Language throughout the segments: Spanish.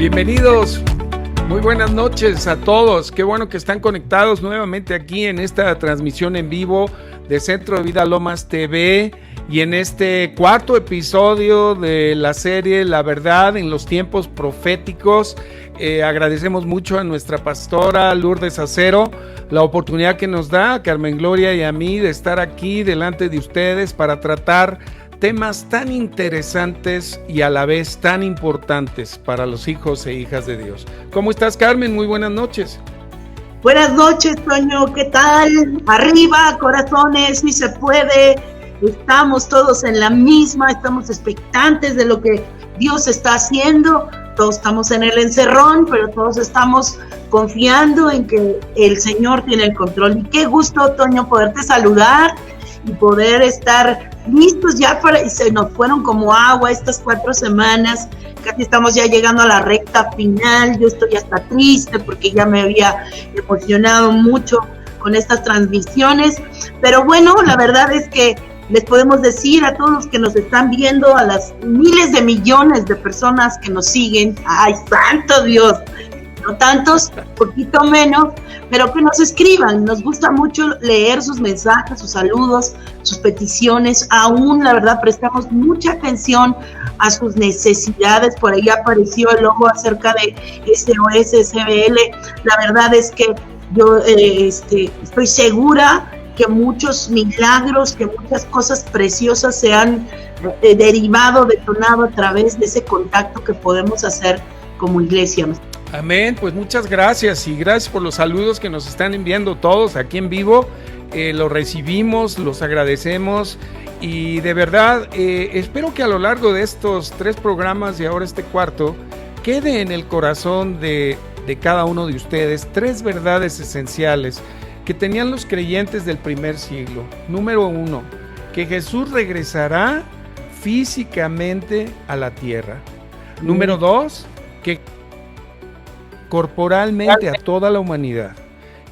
Bienvenidos, muy buenas noches a todos. Qué bueno que están conectados nuevamente aquí en esta transmisión en vivo de Centro de Vida Lomas TV y en este cuarto episodio de la serie La Verdad en los Tiempos Proféticos. Agradecemos mucho a nuestra pastora Lourdes Acero la oportunidad que nos da a Carmen Gloria y a mí de estar aquí delante de ustedes para tratar temas tan interesantes y a la vez tan importantes para los hijos e hijas de Dios. ¿Cómo estás, Carmen? Muy buenas noches. Buenas noches, Toño. ¿Qué tal? Arriba, corazones, si se puede. Estamos todos en la misma, estamos expectantes de lo que Dios está haciendo. Todos estamos en el encerrón, pero todos estamos confiando en que el Señor tiene el control. Y qué gusto, Toño, poderte saludar y poder estar listos ya para, se nos fueron como agua estas 4 semanas, casi estamos ya llegando a la recta final. Yo estoy hasta triste porque ya me había emocionado mucho con estas transmisiones, pero bueno, la verdad es que les podemos decir a todos los que nos están viendo, a las miles de millones de personas que nos siguen, ¡ay, santo Dios! No tantos, poquito menos, pero que nos escriban. Nos gusta mucho leer sus mensajes, sus saludos, sus peticiones. Aún, la verdad, prestamos mucha atención a sus necesidades. Por ahí apareció el logo acerca de SOS SBL. La verdad es que yo estoy segura que muchos milagros, que muchas cosas preciosas se han derivado, detonado a través de ese contacto que podemos hacer como iglesia. Amén, pues muchas gracias y gracias por los saludos que nos están enviando todos aquí en vivo. Los recibimos, los agradecemos y de verdad espero que a lo largo de estos 3 programas y ahora este cuarto quede en el corazón de cada uno de ustedes 3 verdades esenciales que tenían los creyentes del primer siglo. Número 1, que Jesús regresará físicamente a la tierra. Número 2, que corporalmente a toda la humanidad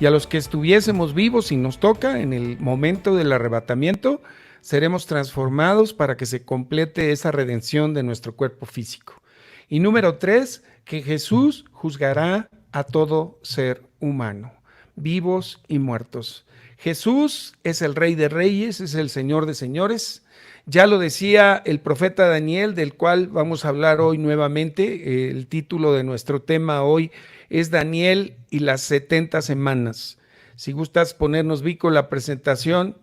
y a los que estuviésemos vivos y nos toca en el momento del arrebatamiento, seremos transformados para que se complete esa redención de nuestro cuerpo físico. Y número 3, que Jesús juzgará a todo ser humano, vivos y muertos. Jesús es el Rey de Reyes, es el Señor de Señores. Ya lo decía el profeta Daniel, del cual vamos a hablar hoy nuevamente. El título de nuestro tema hoy es Daniel y las 70 semanas. Si gustas ponernos, Vico, la presentación.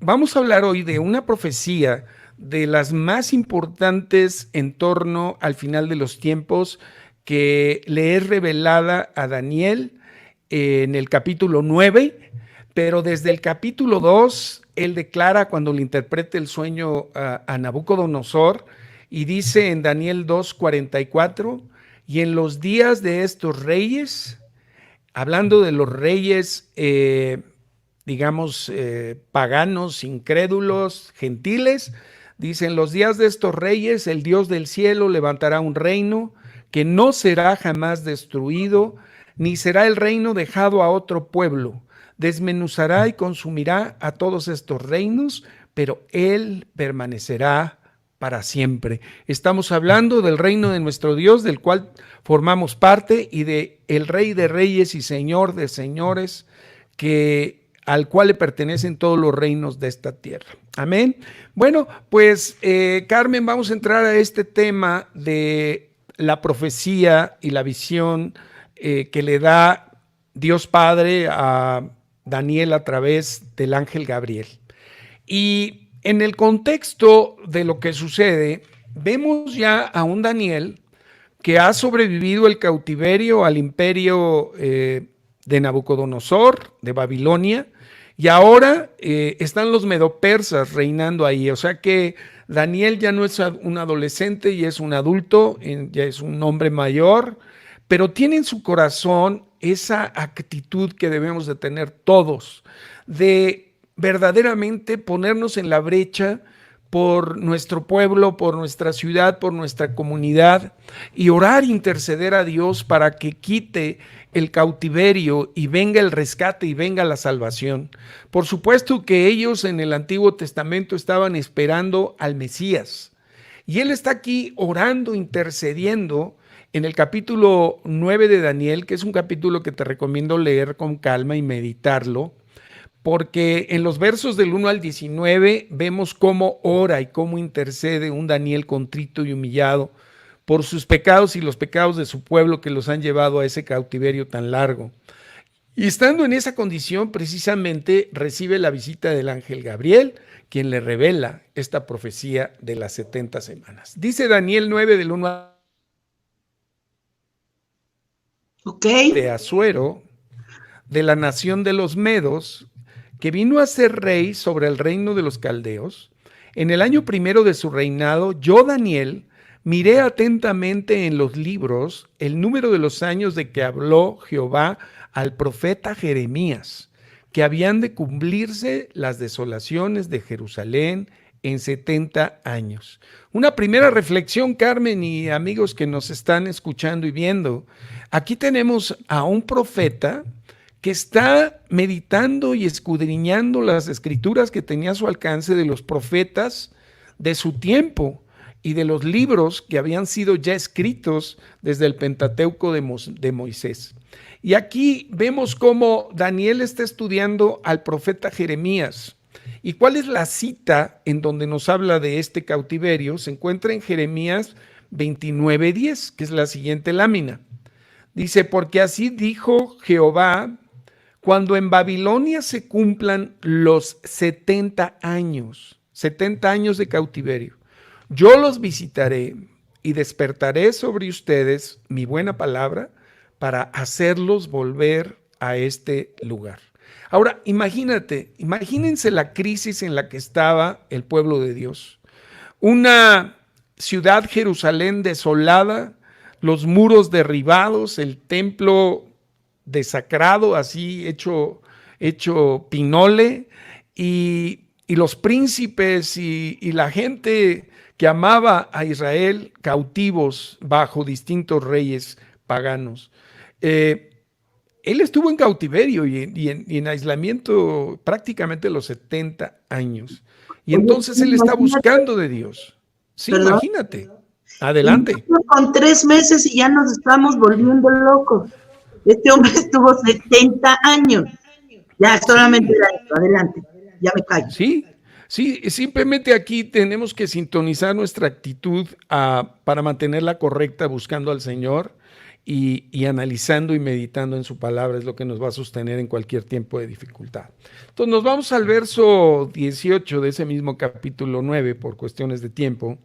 Vamos a hablar hoy de una profecía de las más importantes en torno al final de los tiempos que le es revelada a Daniel en el capítulo 9, pero desde el capítulo 2 él declara cuando le interpreta el sueño a Nabucodonosor y dice en Daniel 2:44, y en los días de estos reyes, hablando de los reyes, paganos, incrédulos, gentiles, dice, en los días de estos reyes el Dios del cielo levantará un reino que no será jamás destruido, ni será el reino dejado a otro pueblo. Desmenuzará y consumirá a todos estos reinos, pero él permanecerá para siempre. Estamos hablando del reino de nuestro Dios, del cual formamos parte, y de el Rey de Reyes y Señor de Señores, al cual le pertenecen todos los reinos de esta tierra. Amén. Bueno, pues Carmen, vamos a entrar a este tema de la profecía y la visión que le da Dios Padre a Daniel a través del ángel Gabriel. Y en el contexto de lo que sucede, vemos ya a un Daniel que ha sobrevivido el cautiverio al imperio de Nabucodonosor, de Babilonia, y ahora están los medopersas reinando ahí. O sea que Daniel ya no es un adolescente, ya es un adulto, ya es un hombre mayor, pero tiene en su corazón esa actitud que debemos de tener todos, de verdaderamente ponernos en la brecha por nuestro pueblo, por nuestra ciudad, por nuestra comunidad, y orar, interceder a Dios para que quite el cautiverio y venga el rescate y venga la salvación. Por supuesto que ellos en el Antiguo Testamento estaban esperando al Mesías, y Él está aquí orando, intercediendo, en el capítulo 9 de Daniel, que es un capítulo que te recomiendo leer con calma y meditarlo, porque en los versos del 1 al 19 vemos cómo ora y cómo intercede un Daniel contrito y humillado por sus pecados y los pecados de su pueblo que los han llevado a ese cautiverio tan largo. Y estando en esa condición, precisamente recibe la visita del ángel Gabriel, quien le revela esta profecía de las 70 semanas. Dice Daniel 9 del 1 al de Asuero, de la nación de los Medos, que vino a ser rey sobre el reino de los caldeos. En el año primero de su reinado, yo, Daniel, miré atentamente en los libros el número de los años de que habló Jehová al profeta Jeremías, que habían de cumplirse las desolaciones de Jerusalén en 70 años. Una primera reflexión, Carmen y amigos que nos están escuchando y viendo. Aquí tenemos a un profeta que está meditando y escudriñando las escrituras que tenía a su alcance de los profetas de su tiempo y de los libros que habían sido ya escritos desde el Pentateuco de Moisés. Y aquí vemos cómo Daniel está estudiando al profeta Jeremías. ¿Y cuál es la cita en donde nos habla de este cautiverio? Se encuentra en Jeremías 29:10, que es la siguiente lámina. Dice, porque así dijo Jehová, cuando en Babilonia se cumplan los 70 años de cautiverio, yo los visitaré y despertaré sobre ustedes mi buena palabra para hacerlos volver a este lugar. Ahora, imagínense la crisis en la que estaba el pueblo de Dios. Una ciudad, Jerusalén, desolada, los muros derribados, el templo desacrado, así hecho pinole, y los príncipes y la gente que amaba a Israel cautivos bajo distintos reyes paganos. Él estuvo en cautiverio y en aislamiento prácticamente los 70 años. Y entonces él está buscando de Dios. Sí, ¿perdón? Imagínate. Adelante. Con 3 meses y ya nos estamos volviendo locos. Este hombre estuvo 70 años. Ya, solamente era esto. Adelante. Ya me callo. Sí, simplemente aquí tenemos que sintonizar nuestra actitud para mantenerla correcta, buscando al Señor y analizando y meditando en su palabra, es lo que nos va a sostener en cualquier tiempo de dificultad. Entonces nos vamos al verso 18 de ese mismo capítulo 9 por cuestiones de tiempo,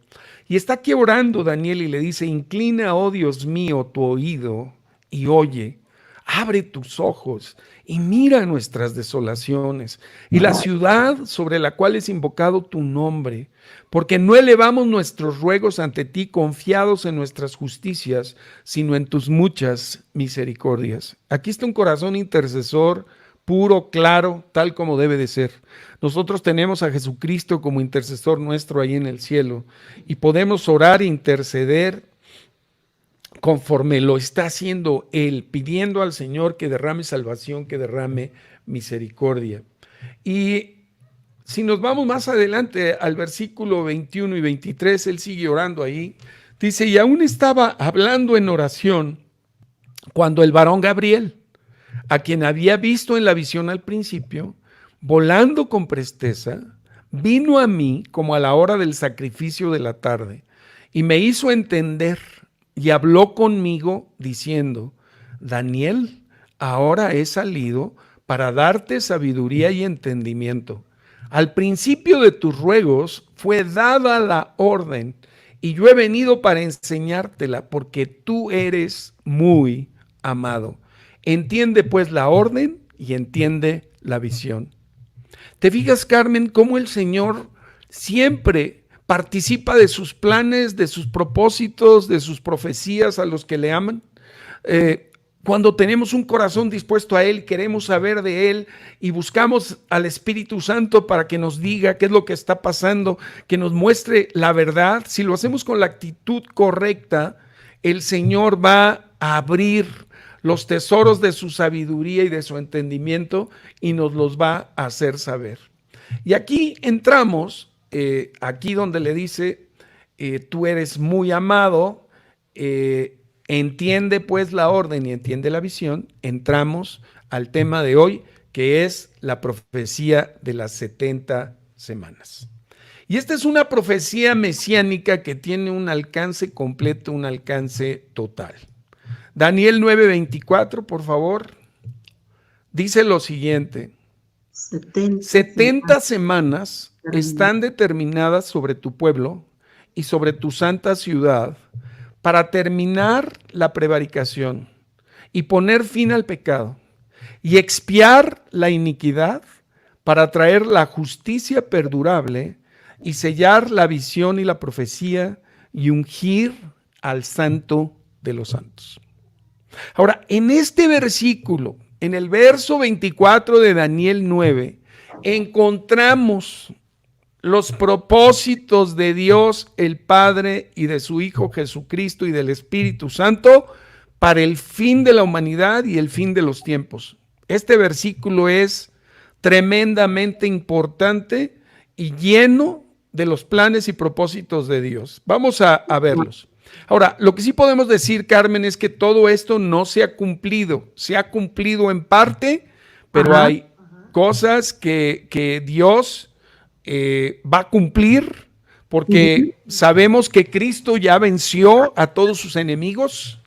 y está aquí orando Daniel y le dice, inclina, oh Dios mío, tu oído y oye, abre tus ojos y mira nuestras desolaciones y la ciudad sobre la cual es invocado tu nombre, porque no elevamos nuestros ruegos ante ti confiados en nuestras justicias, sino en tus muchas misericordias. Aquí está un corazón intercesor, puro, claro, tal como debe de ser. Nosotros tenemos a Jesucristo como intercesor nuestro ahí en el cielo y podemos orar e interceder conforme lo está haciendo Él, pidiendo al Señor que derrame salvación, que derrame misericordia. Y si nos vamos más adelante al versículo 21 y 23, Él sigue orando ahí. Dice, y aún estaba hablando en oración cuando el varón Gabriel, a quien había visto en la visión al principio, volando con presteza, vino a mí como a la hora del sacrificio de la tarde y me hizo entender y habló conmigo diciendo, Daniel, ahora he salido para darte sabiduría y entendimiento. Al principio de tus ruegos fue dada la orden y yo he venido para enseñártela porque tú eres muy amado. Entiende pues la orden y entiende la visión. ¿Te fijas, Carmen, cómo el Señor siempre participa de sus planes, de sus propósitos, de sus profecías a los que le aman? Cuando tenemos un corazón dispuesto a Él, queremos saber de Él y buscamos al Espíritu Santo para que nos diga qué es lo que está pasando, que nos muestre la verdad. Si lo hacemos con la actitud correcta, el Señor va a abrir los tesoros de su sabiduría y de su entendimiento y nos los va a hacer saber. Y aquí entramos, aquí donde le dice, tú eres muy amado, en Entiende pues la orden y entiende la visión. Entramos al tema de hoy, que es la profecía de las 70 semanas. Y esta es una profecía mesiánica que tiene un alcance completo, un alcance total. Daniel 9:24, por favor, dice lo siguiente: 70 semanas están determinadas sobre tu pueblo y sobre tu santa ciudad para terminar la prevaricación y poner fin al pecado y expiar la iniquidad, para traer la justicia perdurable y sellar la visión y la profecía y ungir al santo de los santos. Ahora, en este versículo, en el verso 24 de Daniel 9, encontramos los propósitos de Dios el Padre y de su Hijo Jesucristo y del Espíritu Santo para el fin de la humanidad y el fin de los tiempos. Este versículo es tremendamente importante y lleno de los planes y propósitos de Dios. Vamos a verlos. Ahora, lo que sí podemos decir, Carmen, es que todo esto no se ha cumplido. Se ha cumplido en parte, pero hay cosas que Dios va a cumplir, porque sabemos que Cristo ya venció a todos sus enemigos,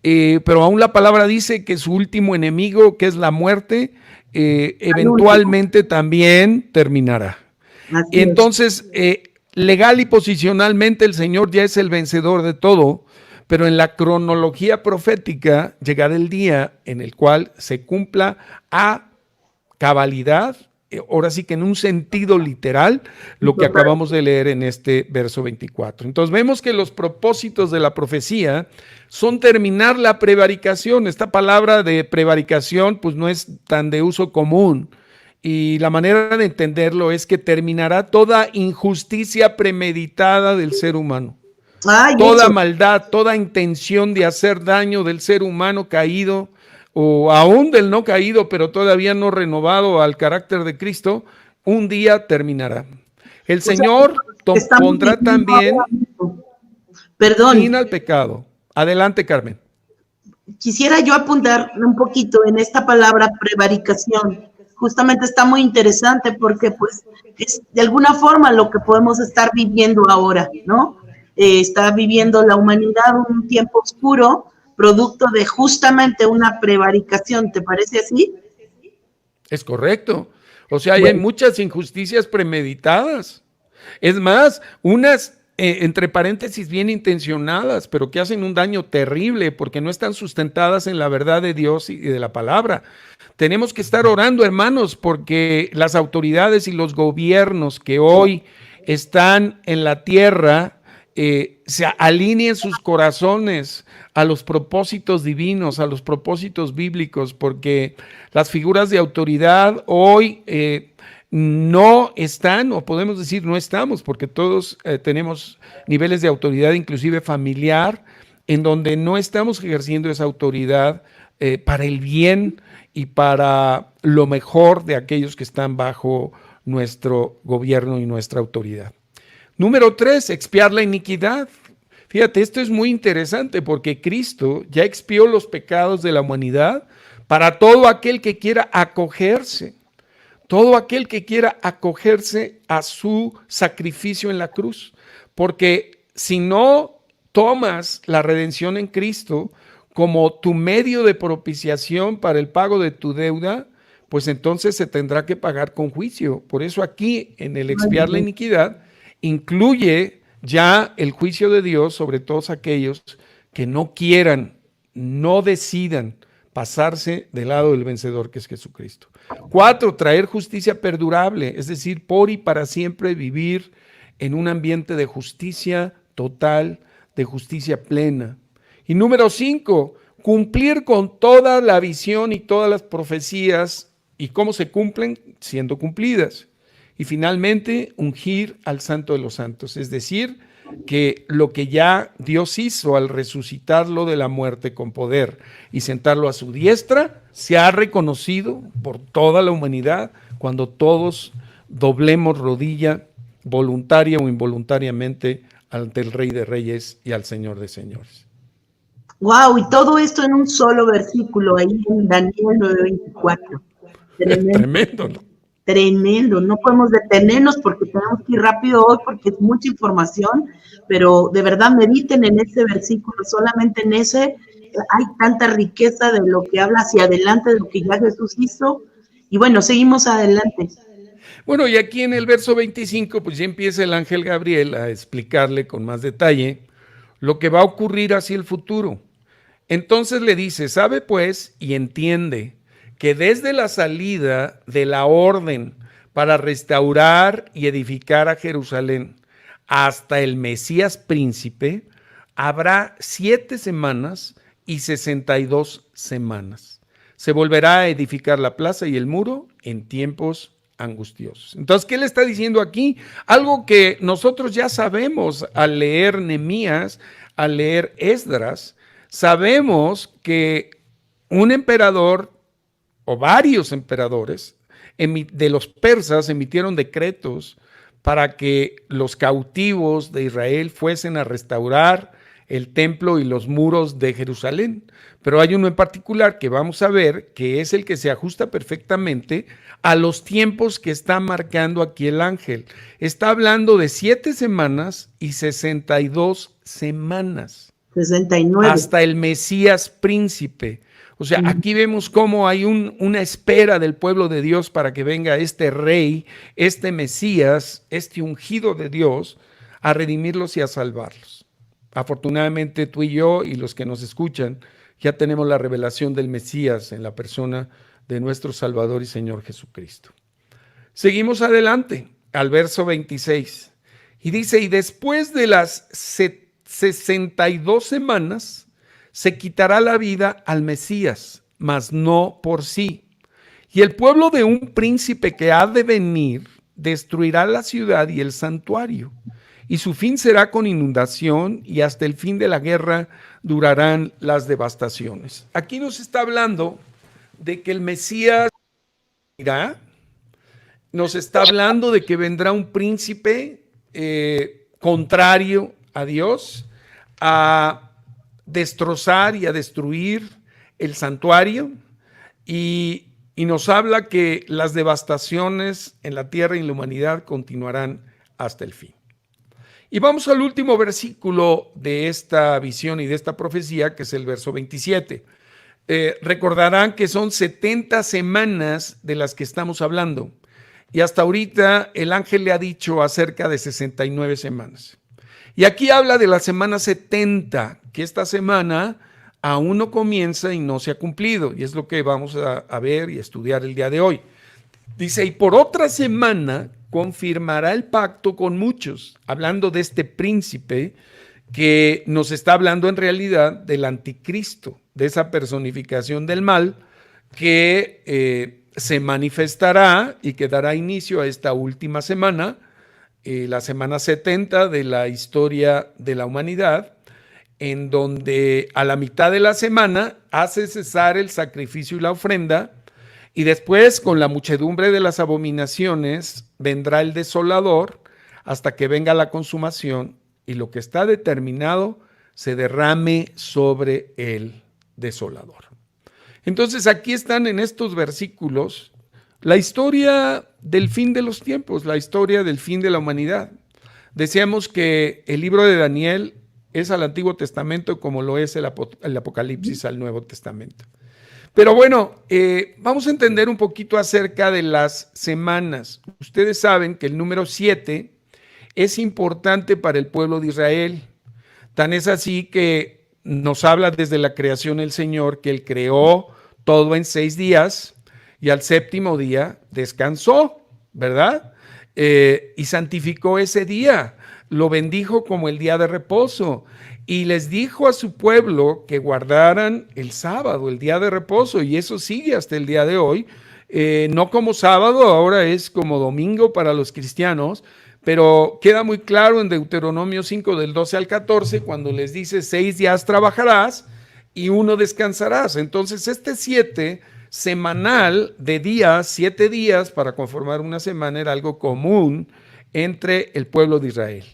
pero aún la palabra dice que su último enemigo, que es la muerte, eventualmente también terminará. Entonces, legal y posicionalmente el Señor ya es el vencedor de todo, pero en la cronología profética llegará el día en el cual se cumpla a cabalidad, ahora sí que en un sentido literal, lo que acabamos de leer en este verso 24. Entonces vemos que los propósitos de la profecía son terminar la prevaricación. Esta palabra de prevaricación pues no es tan de uso común, y la manera de entenderlo es que terminará toda injusticia premeditada del ser humano. Toda maldad, toda intención de hacer daño del ser humano caído, o aún del no caído, pero todavía no renovado al carácter de Cristo, un día terminará. El Señor pondrá también fin al pecado. Adelante, Carmen. Quisiera yo apuntar un poquito en esta palabra prevaricación. Justamente está muy interesante porque pues es de alguna forma lo que podemos estar viviendo ahora, ¿no? Está viviendo la humanidad un tiempo oscuro, producto de justamente una prevaricación. ¿Te parece así? Es correcto. O sea, hay muchas injusticias premeditadas. Es más, unas entre paréntesis bien intencionadas, pero que hacen un daño terrible porque no están sustentadas en la verdad de Dios y de la palabra. Tenemos que estar orando, hermanos, porque las autoridades y los gobiernos que hoy están en la tierra se alineen sus corazones a los propósitos divinos, a los propósitos bíblicos, porque las figuras de autoridad hoy no están, o podemos decir no estamos, porque todos tenemos niveles de autoridad, inclusive familiar, en donde no estamos ejerciendo esa autoridad para el bien y para lo mejor de aquellos que están bajo nuestro gobierno y nuestra autoridad. Número 3, expiar la iniquidad. Fíjate, esto es muy interesante porque Cristo ya expió los pecados de la humanidad para todo aquel que quiera acogerse. Todo aquel que quiera acogerse a su sacrificio en la cruz. Porque si no tomas la redención en Cristo como tu medio de propiciación para el pago de tu deuda, pues entonces se tendrá que pagar con juicio. Por eso aquí en el expiar la iniquidad incluye ya el juicio de Dios sobre todos aquellos que no quieran, no decidan pasarse del lado del vencedor, que es Jesucristo. 4, traer justicia perdurable, es decir, por y para siempre vivir en un ambiente de justicia total, de justicia plena. Y número 5, cumplir con toda la visión y todas las profecías. ¿Y cómo se cumplen? Siendo cumplidas. Y finalmente, ungir al Santo de los Santos, es decir, que lo que ya Dios hizo al resucitarlo de la muerte con poder y sentarlo a su diestra, se ha reconocido por toda la humanidad cuando todos doblemos rodilla voluntaria o involuntariamente ante el Rey de Reyes y al Señor de Señores. Wow, y todo esto en un solo versículo, ahí en Daniel 9:24. Es Tremendo, tremendo, ¿no? tremendo. No podemos detenernos porque tenemos que ir rápido hoy porque es mucha información, pero de verdad mediten en ese versículo, solamente en ese hay tanta riqueza de lo que habla hacia adelante, de lo que ya Jesús hizo. Y bueno, seguimos adelante. Bueno, y aquí en el verso 25, pues ya empieza el ángel Gabriel a explicarle con más detalle lo que va a ocurrir hacia el futuro. Entonces le dice, sabe pues y entiende que desde la salida de la orden para restaurar y edificar a Jerusalén hasta el Mesías príncipe, habrá 7 semanas y 62 semanas. Se volverá a edificar la plaza y el muro en tiempos angustiosos. Entonces, ¿qué le está diciendo aquí? Algo que nosotros ya sabemos al leer Nehemías, al leer Esdras. Sabemos que un emperador o varios emperadores de los persas emitieron decretos para que los cautivos de Israel fuesen a restaurar el templo y los muros de Jerusalén. Pero hay uno en particular que vamos a ver que es el que se ajusta perfectamente a los tiempos que está marcando aquí el ángel. Está hablando de 7 semanas y 62 semanas. 69. Hasta el Mesías príncipe. O sea, aquí vemos cómo hay una espera del pueblo de Dios para que venga este rey, este Mesías, este ungido de Dios, a redimirlos y a salvarlos. Afortunadamente tú y yo y los que nos escuchan ya tenemos la revelación del Mesías en la persona de nuestro Salvador y Señor Jesucristo. Seguimos adelante al verso 26 y dice, y después de las 62 semanas se quitará la vida al Mesías, mas no por sí. Y el pueblo de un príncipe que ha de venir destruirá la ciudad y el santuario. Y su fin será con inundación y hasta el fin de la guerra durarán las devastaciones. Aquí nos está hablando de que el Mesías irá, nos está hablando de que vendrá un príncipe contrario a Dios, a destrozar y a destruir el santuario y nos habla que las devastaciones en la tierra y en la humanidad continuarán hasta el fin. Y vamos al último versículo de esta visión y de esta profecía, que es el verso 27. Recordarán que son 70 semanas de las que estamos hablando y hasta ahorita el ángel le ha dicho acerca de 69 semanas. Y aquí habla de la semana 70, que esta semana aún no comienza y no se ha cumplido, y es lo que vamos a ver y estudiar el día de hoy. Dice, y por otra semana confirmará el pacto con muchos, hablando de este príncipe que nos está hablando en realidad del anticristo, de esa personificación del mal que se manifestará y que dará inicio a esta última semana, la semana 70 de la historia de la humanidad, en donde a la mitad de la semana hace cesar el sacrificio y la ofrenda, y después con la muchedumbre de las abominaciones vendrá el desolador hasta que venga la consumación y lo que está determinado se derrame sobre el desolador. Entonces aquí están en estos versículos la historia del fin de los tiempos, la historia del fin de la humanidad. Decíamos que el libro de Daniel es al Antiguo Testamento como lo es el Apocalipsis al Nuevo Testamento. Pero bueno, vamos a entender un poquito acerca de las semanas. Ustedes saben que el número 7 es importante para el pueblo de Israel. Tan es así que nos habla desde la creación el Señor que Él creó todo en 6 días y al séptimo día descansó, ¿verdad? Y santificó ese día, lo bendijo como el día de reposo y les dijo a su pueblo que guardaran el sábado, el día de reposo, y eso sigue hasta el día de hoy, no como sábado, ahora es como domingo para los cristianos, pero queda muy claro en Deuteronomio 5 del 12 al 14 cuando les dice 6 días trabajarás y 1 descansarás. Entonces este 7 semanal de días, 7 días para conformar una semana era algo común entre el pueblo de Israel.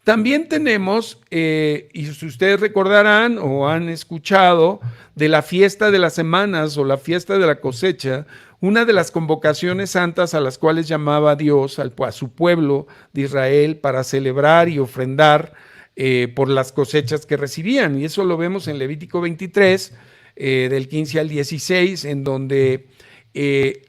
También tenemos, y si ustedes recordarán o han escuchado, de la fiesta de las semanas o la fiesta de la cosecha, una de las convocaciones santas a las cuales llamaba Dios a su pueblo de Israel para celebrar y ofrendar por las cosechas que recibían. Y eso lo vemos en Levítico 23, del 15 al 16, en donde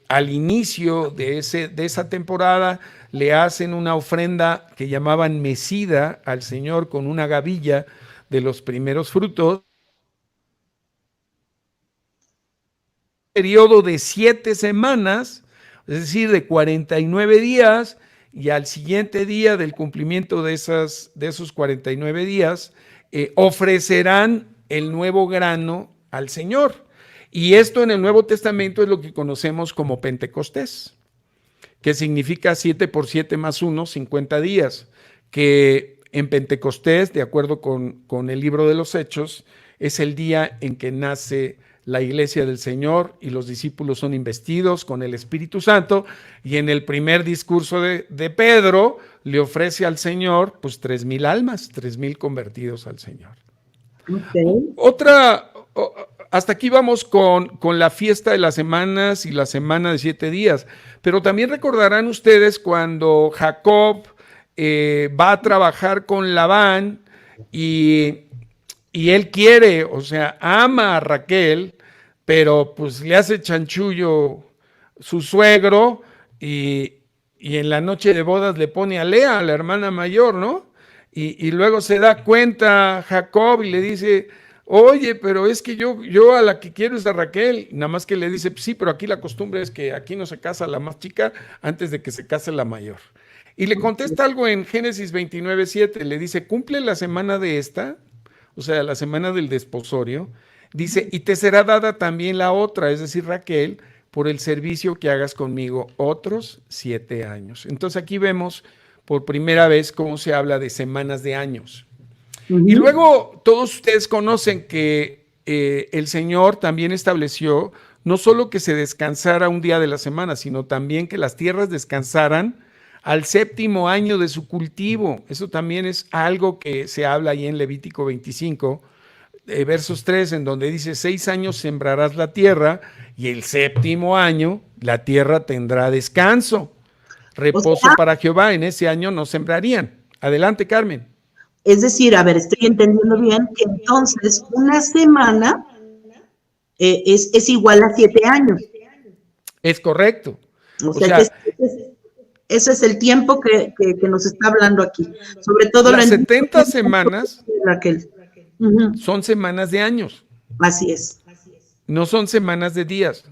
al inicio de esa temporada le hacen una ofrenda que llamaban mecida al Señor con una gavilla de los primeros frutos. Periodo de 7 semanas, es decir, de 49 días, y al siguiente día del cumplimiento de esos 49 días, ofrecerán el nuevo grano al Señor. Y esto en el Nuevo Testamento es lo que conocemos como Pentecostés, que significa 7 por 7 más 1, 50 días, que en Pentecostés, de acuerdo con el libro de los Hechos, es el día en que nace la iglesia del Señor y los discípulos son investidos con el Espíritu Santo, y en el primer discurso de Pedro le ofrece al Señor pues 3,000 almas, 3,000 convertidos al Señor. Okay. Hasta aquí vamos con la fiesta de las semanas y la semana de 7 días, pero también recordarán ustedes cuando Jacob va a trabajar con Labán y él quiere, o sea, ama a Raquel, pero pues le hace chanchullo su suegro y en la noche de bodas le pone a Lea, la hermana mayor, ¿no? Y luego se da cuenta Jacob y le dice, oye, pero es que yo a la que quiero es a Raquel. Nada más que le dice, sí, pero aquí la costumbre es que aquí no se casa la más chica antes de que se case la mayor. Y le contesta algo en Génesis 29:7, le dice, cumple la semana de esta, o sea, la semana del desposorio, dice, y te será dada también la otra, es decir, Raquel, por el servicio que hagas conmigo otros 7 años. Entonces aquí vemos por primera vez cómo se habla de semanas de años. Y luego todos ustedes conocen que el Señor también estableció no solo que se descansara un día de la semana, sino también que las tierras descansaran al 7º año de su cultivo. Eso también es algo que se habla ahí en Levítico 25, versos 3, en donde dice, 6 años sembrarás la tierra y el 7º año la tierra tendrá descanso. Reposo para Jehová, en ese año no sembrarían. Adelante, Carmen. Es decir, a ver, estoy entendiendo bien que entonces una semana es igual a 7 años. Es correcto. O sea que ese es el tiempo que nos está hablando aquí. Sobre todo las 70 semanas, Raquel. Son semanas de años. Así es. No son semanas de días.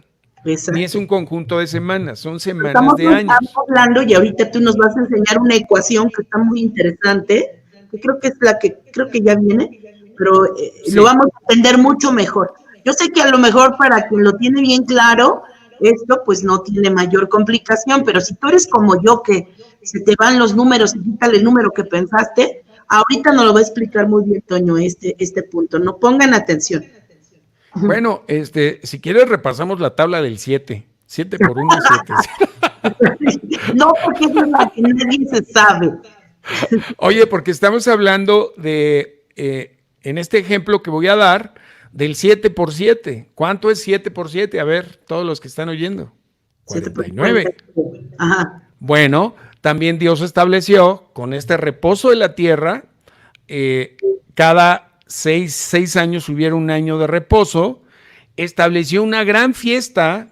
Exacto. Ni es un conjunto de semanas, son semanas de años. Estamos hablando y ahorita tú nos vas a enseñar una ecuación que está muy interesante, que creo que es la que creo que ya viene, pero sí, lo vamos a entender mucho mejor. Yo sé que a lo mejor para quien lo tiene bien claro, esto pues no tiene mayor complicación, pero si tú eres como yo que se te van los números y quítale el número que pensaste, ahorita nos lo va a explicar muy bien Toño este punto, no pongan atención. Bueno, si quieres repasamos la tabla del 7. 7 por 1 es 7. No, porque es la que nadie se sabe. Oye, porque estamos hablando de, en este ejemplo que voy a dar, del 7 por 7. ¿Cuánto es 7 por 7? A ver, todos los que están oyendo. 49. Ajá. Bueno, también Dios estableció con este reposo de la tierra, cada 6 años hubiera un año de reposo, estableció una gran fiesta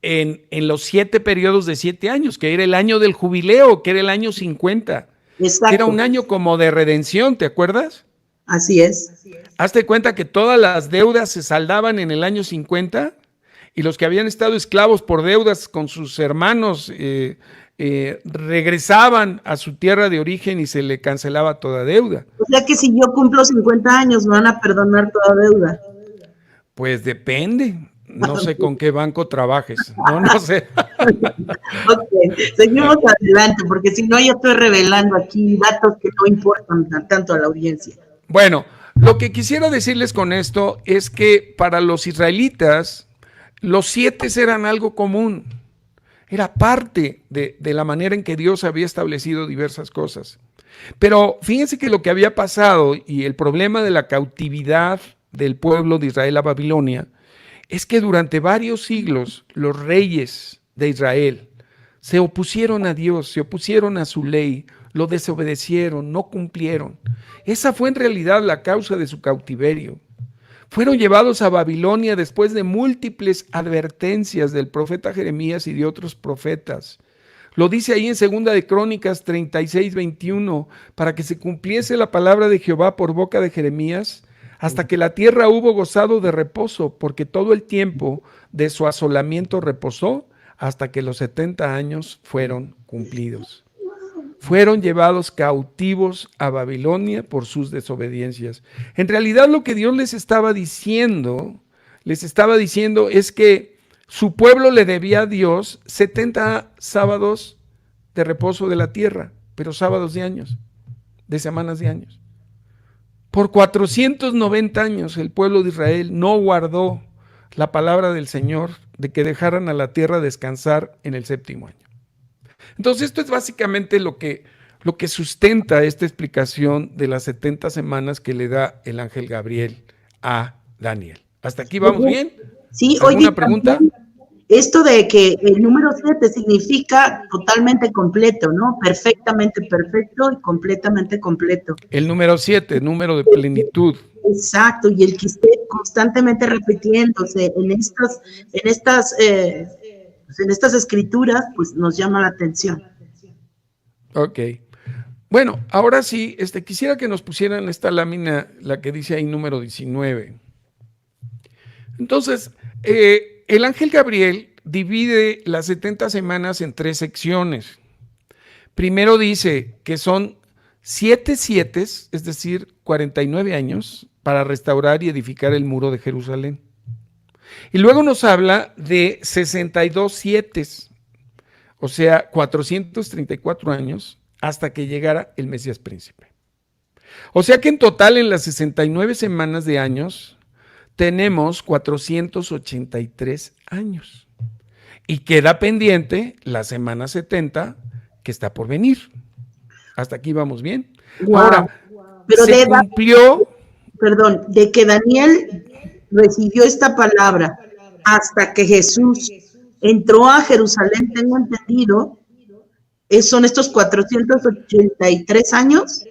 en los 7 periodos de 7 años, que era el año del jubileo, que era el año 50. Exacto. Era un año como de redención, ¿te acuerdas? Así es. Hazte cuenta que todas las deudas se saldaban en el año 50 y los que habían estado esclavos por deudas con sus hermanos regresaban a su tierra de origen y se le cancelaba toda deuda. O sea que si yo cumplo 50 años, ¿me van a perdonar toda deuda? Pues depende. No sé con qué banco trabajes. No sé. Ok, seguimos adelante, porque si no yo estoy revelando aquí datos que no importan tanto a la audiencia. Bueno, lo que quisiera decirles con esto es que para los israelitas, los 7 eran algo común. Era parte de la manera en que Dios había establecido diversas cosas. Pero fíjense que lo que había pasado y el problema de la cautividad del pueblo de Israel a Babilonia es que durante varios siglos los reyes de Israel se opusieron a Dios, se opusieron a su ley, lo desobedecieron, no cumplieron. Esa fue en realidad la causa de su cautiverio. Fueron llevados a Babilonia después de múltiples advertencias del profeta Jeremías y de otros profetas. Lo dice ahí en 2 de Crónicas 36:21, para que se cumpliese la palabra de Jehová por boca de Jeremías, hasta que la tierra hubo gozado de reposo, porque todo el tiempo de su asolamiento reposó, hasta que los 70 años fueron cumplidos. Fueron llevados cautivos a Babilonia por sus desobediencias. En realidad lo que Dios les estaba diciendo es que su pueblo le debía a Dios 70 sábados de reposo de la tierra, pero sábados de años, de semanas de años. Por 490 años el pueblo de Israel no guardó la palabra del Señor de que dejaran a la tierra descansar en el 7º año. Entonces esto es básicamente lo que sustenta esta explicación de las 70 semanas que le da el ángel Gabriel a Daniel. ¿Hasta aquí vamos bien? Sí, ¿Alguna oye, pregunta? Esto de que el número 7 significa totalmente completo, ¿no? Perfectamente perfecto y completamente completo. El número 7, número de plenitud. Exacto, y el que esté constantemente repitiéndose en estas escrituras, pues nos llama la atención. Ok. Bueno, ahora sí, quisiera que nos pusieran esta lámina, la que dice ahí número 19. Entonces, el ángel Gabriel divide las 70 semanas en 3 secciones. Primero dice que son 7 sietes, es decir, 49 años, para restaurar y edificar el muro de Jerusalén. Y luego nos habla de 62 sietes, o sea, 434 años, hasta que llegara el Mesías príncipe. O sea que en total en las 69 semanas de años tenemos 483 años. Y queda pendiente la semana 70 que está por venir. Hasta aquí vamos bien. Wow. Ahora, pero se cumplió... de que Daniel recibió esta palabra hasta que Jesús entró a Jerusalén, tengo entendido, son estos 483 años.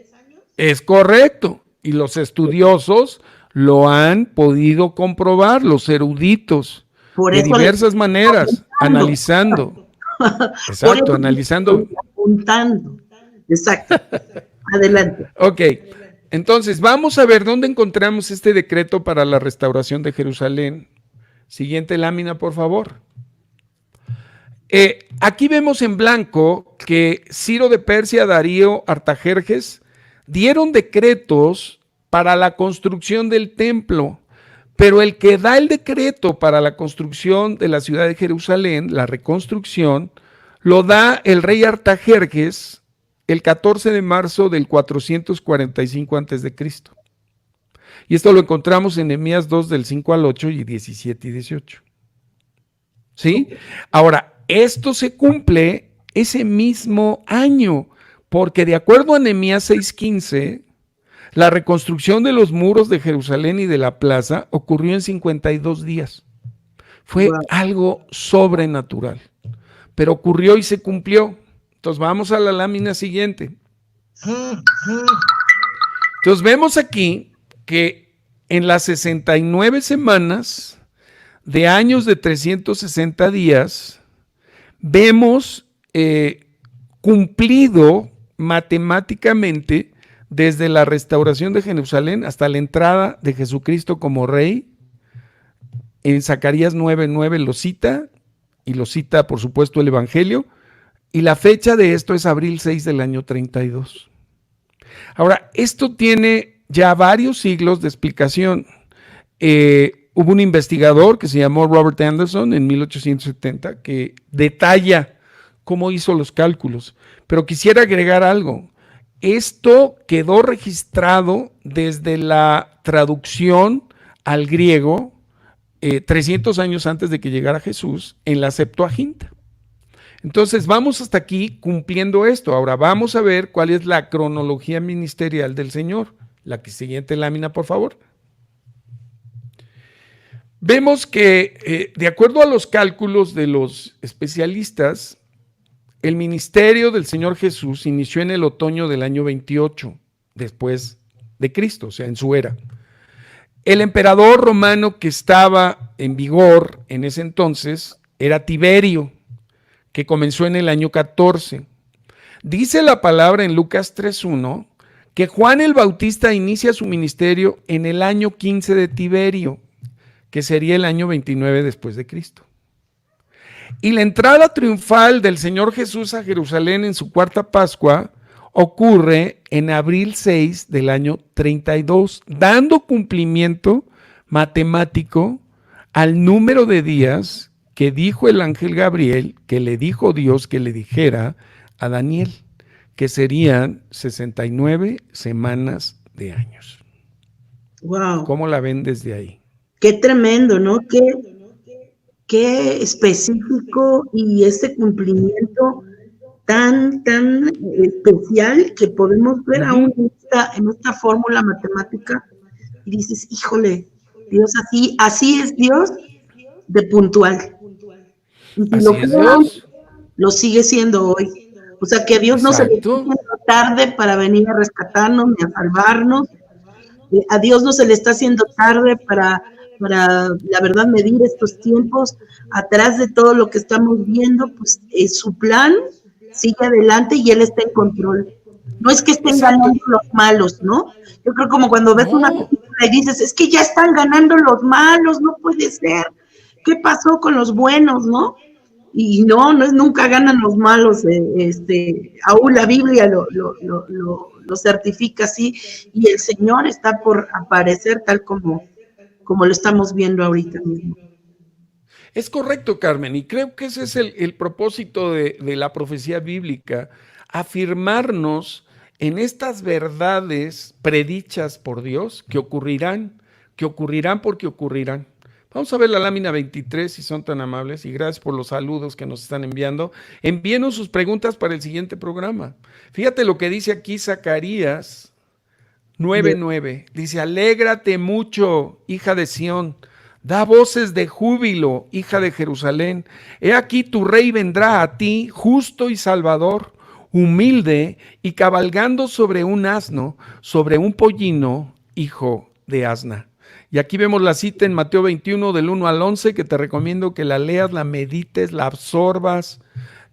Es correcto, y los estudiosos lo han podido comprobar, los eruditos, por de diversas maneras, analizando. Exacto, analizando. Apuntando. Exacto. Adelante. Ok, entonces vamos a ver dónde encontramos este decreto para la restauración de Jerusalén. Siguiente lámina, por favor. Aquí vemos en blanco que Ciro de Persia, Darío, Artajerjes dieron decretos para la construcción del templo, pero el que da el decreto para la construcción de la ciudad de Jerusalén, la reconstrucción, lo da el rey Artajerjes el 14 de marzo del 445 a.C. Y esto lo encontramos en Nehemías 2 del 5 al 8 y 17 y 18. ¿Sí? Ahora, esto se cumple ese mismo año, porque de acuerdo a Nehemías 6:15, la reconstrucción de los muros de Jerusalén y de la plaza ocurrió en 52 días. Fue algo sobrenatural, pero ocurrió y se cumplió. Entonces vamos a la lámina siguiente. Entonces vemos aquí que en las 69 semanas de años de 360 días, vemos cumplido matemáticamente desde la restauración de Jerusalén hasta la entrada de Jesucristo como rey. En Zacarías 9:9 lo cita, y lo cita por supuesto el Evangelio, y la fecha de esto es abril 6 del año 32. Ahora, esto tiene ya varios siglos de explicación. Hubo un investigador que se llamó Robert Anderson en 1870 que detalla cómo hizo los cálculos, pero quisiera agregar algo. Esto quedó registrado desde la traducción al griego 300 años antes de que llegara Jesús en la Septuaginta. Entonces vamos hasta aquí cumpliendo esto. Ahora vamos a ver cuál es la cronología ministerial del Señor. La siguiente lámina, por favor. Vemos que, de acuerdo a los cálculos de los especialistas, el ministerio del Señor Jesús inició en el otoño del año 28, después de Cristo, o sea, en su era. El emperador romano que estaba en vigor en ese entonces era Tiberio, que comenzó en el año 14. Dice la palabra en Lucas 3:1 que Juan el Bautista inicia su ministerio en el año 15 de Tiberio, que sería el año 29 después de Cristo. Y la entrada triunfal del Señor Jesús a Jerusalén en su cuarta Pascua ocurre en abril 6 del año 32, dando cumplimiento matemático al número de días que dijo el ángel Gabriel, que le dijo Dios que le dijera a Daniel, que serían 69 semanas de años. Wow. ¿Cómo la ven desde ahí? Qué tremendo, ¿no? Qué específico, y ese cumplimiento tan especial que podemos ver aún en esta fórmula matemática, y dices, híjole, Dios, así es Dios de puntual. Y si así es Dios. Lo sigue siendo hoy. O sea, que a Dios no se le está haciendo tarde para venir a rescatarnos ni a salvarnos. A Dios no se le está haciendo tarde para la verdad medir estos tiempos. Atrás de todo lo que estamos viendo, pues su plan sigue adelante y Él está en control. No es que estén ganando los malos, ¿no? Yo creo como cuando ves una película y dices, es que ya están ganando los malos, no puede ser. ¿Qué pasó con los buenos, no? Y no es nunca ganan los malos. Aún la Biblia lo certifica así, y el Señor está por aparecer tal como lo estamos viendo ahorita mismo. Es correcto, Carmen, y creo que ese es el propósito de la profecía bíblica, afirmarnos en estas verdades predichas por Dios que ocurrirán porque ocurrirán. Vamos a ver la lámina 23, si son tan amables, y gracias por los saludos que nos están enviando. Envíenos sus preguntas para el siguiente programa. Fíjate lo que dice aquí Zacarías 9:9. Dice, alégrate mucho, hija de Sión, da voces de júbilo, hija de Jerusalén. He aquí tu rey vendrá a ti, justo y salvador, humilde y cabalgando sobre un asno, sobre un pollino, hijo de asna. Y aquí vemos la cita en Mateo 21 del 1 al 11, que te recomiendo que la leas, la medites, la absorbas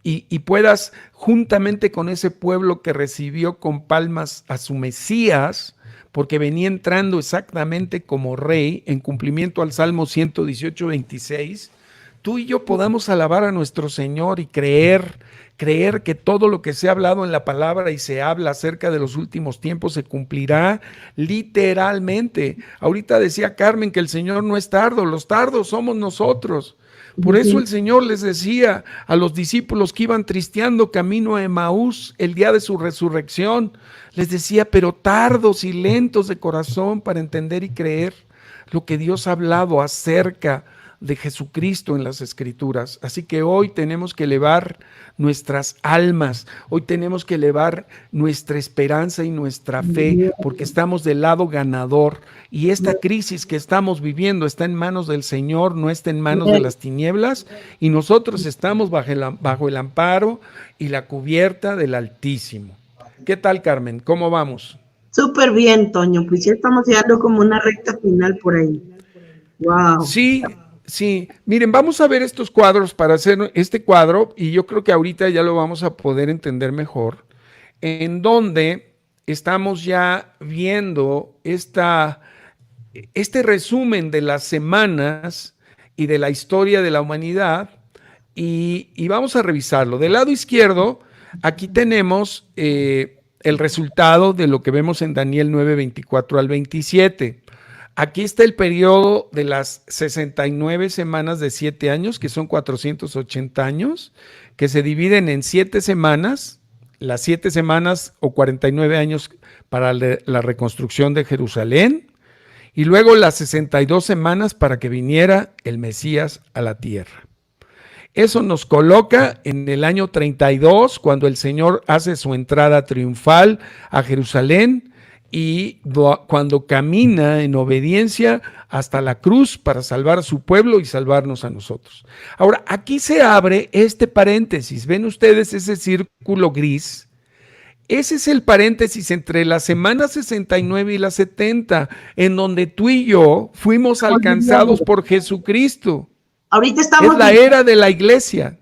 y puedas, juntamente con ese pueblo que recibió con palmas a su Mesías, porque venía entrando exactamente como rey, en cumplimiento al Salmo 118:26, tú y yo podamos alabar a nuestro Señor y creer que todo lo que se ha hablado en la palabra y se habla acerca de los últimos tiempos se cumplirá literalmente. Ahorita decía Carmen que el Señor no es tardo, los tardos somos nosotros. Por eso el Señor les decía a los discípulos que iban tristeando camino a Emaús el día de su resurrección, les decía, pero tardos y lentos de corazón para entender y creer lo que Dios ha hablado acerca de Jesucristo en las Escrituras. Así que hoy tenemos que elevar nuestras almas, hoy tenemos que elevar nuestra esperanza y nuestra fe, porque estamos del lado ganador, y esta crisis que estamos viviendo está en manos del Señor, no está en manos de las tinieblas, y nosotros estamos bajo el amparo y la cubierta del Altísimo. ¿Qué tal, Carmen? ¿Cómo vamos? Súper bien, Toño, pues ya estamos llegando como una recta final por ahí. Wow. Sí, miren, vamos a ver estos cuadros para hacer este cuadro, y yo creo que ahorita ya lo vamos a poder entender mejor, en donde estamos ya viendo este resumen de las semanas y de la historia de la humanidad, y vamos a revisarlo. Del lado izquierdo, aquí tenemos el resultado de lo que vemos en Daniel 9:24 al 27. Aquí está el periodo de las 69 semanas de 7 años, que son 480 años, que se dividen en 7 semanas, las 7 semanas o 49 años para la reconstrucción de Jerusalén, y luego las 62 semanas para que viniera el Mesías a la tierra. Eso nos coloca en el año 32, cuando el Señor hace su entrada triunfal a Jerusalén y cuando camina en obediencia hasta la cruz para salvar a su pueblo y salvarnos a nosotros. Ahora, aquí se abre este paréntesis. ¿Ven ustedes ese círculo gris? Ese es el paréntesis entre la semana 69 y la 70, en donde tú y yo fuimos alcanzados por Jesucristo. Ahorita estamos... Es la era de la iglesia.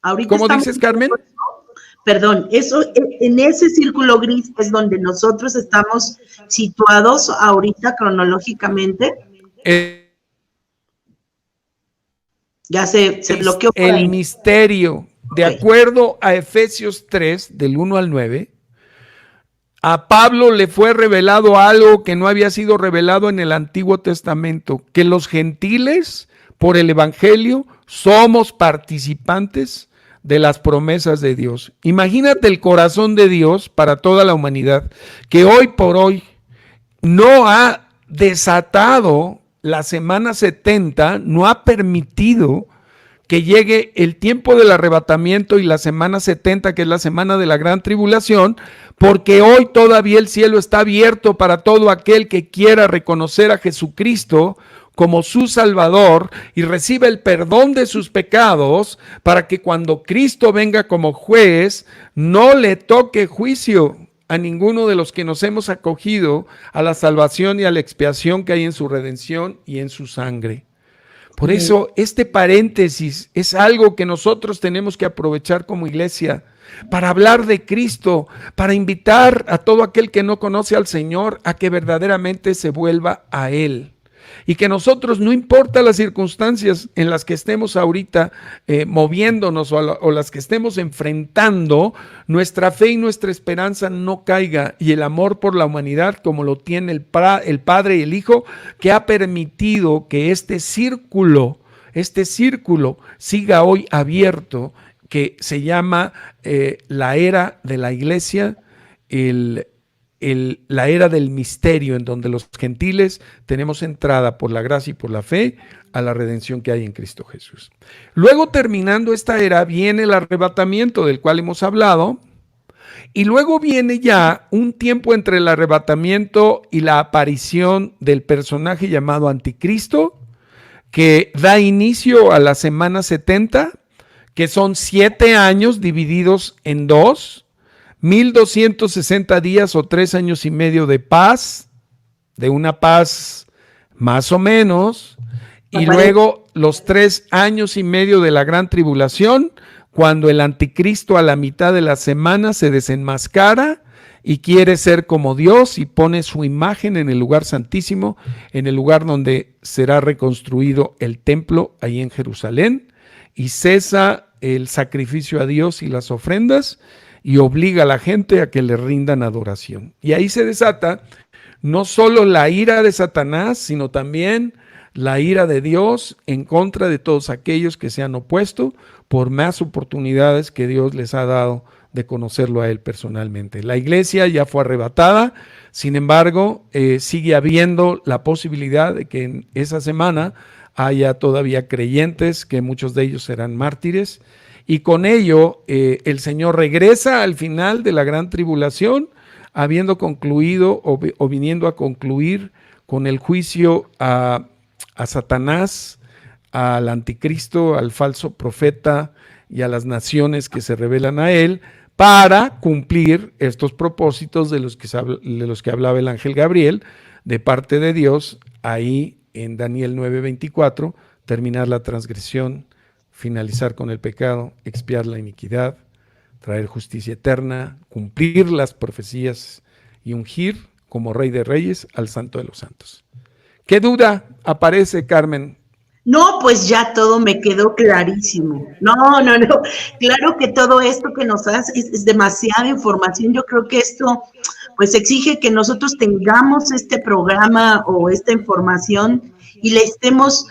Ahorita ¿Cómo dices, Carmen? Perdón, eso, en ese círculo gris es donde nosotros estamos situados ahorita cronológicamente. Ya se bloqueó por ahí. El misterio, de acuerdo a Efesios 3, del 1 al 9, a Pablo le fue revelado algo que no había sido revelado en el Antiguo Testamento, que los gentiles, por el Evangelio, somos participantes de las promesas de Dios. Imagínate el corazón de Dios para toda la humanidad, que hoy por hoy no ha desatado la semana 70, no ha permitido que llegue el tiempo del arrebatamiento y la semana 70, que es la semana de la gran tribulación, porque hoy todavía el cielo está abierto para todo aquel que quiera reconocer a Jesucristo como su Salvador y reciba el perdón de sus pecados, para que cuando Cristo venga como juez, no le toque juicio a ninguno de los que nos hemos acogido a la salvación y a la expiación que hay en su redención y en su sangre. Por eso, este paréntesis es algo que nosotros tenemos que aprovechar como iglesia para hablar de Cristo, para invitar a todo aquel que no conoce al Señor a que verdaderamente se vuelva a Él. Y que nosotros, no importa las circunstancias en las que estemos ahorita moviéndonos o las que estemos enfrentando, nuestra fe y nuestra esperanza no caiga, y el amor por la humanidad, como lo tiene el Padre y el Hijo, que ha permitido que este círculo siga hoy abierto, que se llama la era de la iglesia, la era del misterio, en donde los gentiles tenemos entrada por la gracia y por la fe a la redención que hay en Cristo Jesús. Luego, terminando esta era, viene el arrebatamiento del cual hemos hablado, y luego viene ya un tiempo entre el arrebatamiento y la aparición del personaje llamado Anticristo, que da inicio a la semana 70, que son 7 años divididos en 2, 1260 días o 3 años y medio de paz, de una paz más o menos, y luego los 3 años y medio de la gran tribulación, cuando el anticristo a la mitad de la semana se desenmascara y quiere ser como Dios y pone su imagen en el lugar santísimo, en el lugar donde será reconstruido el templo ahí en Jerusalén, y cesa el sacrificio a Dios y las ofrendas, y obliga a la gente a que le rindan adoración. Y ahí se desata no solo la ira de Satanás, sino también la ira de Dios en contra de todos aquellos que se han opuesto por más oportunidades que Dios les ha dado de conocerlo a Él personalmente. La iglesia ya fue arrebatada, sin embargo, sigue habiendo la posibilidad de que en esa semana haya todavía creyentes, que muchos de ellos serán mártires, y con ello el Señor regresa al final de la gran tribulación, habiendo concluido o viniendo a concluir con el juicio a Satanás, al anticristo, al falso profeta y a las naciones que se rebelan a él, para cumplir estos propósitos de los que hablaba el ángel Gabriel de parte de Dios, ahí en Daniel 9:24, terminar la transgresión, finalizar con el pecado, expiar la iniquidad, traer justicia eterna, cumplir las profecías y ungir como Rey de Reyes al Santo de los Santos. ¿Qué duda aparece, Carmen? No, pues ya todo me quedó clarísimo. No. Claro que todo esto que nos das es demasiada información. Yo creo que esto pues exige que nosotros tengamos este programa o esta información y la estemos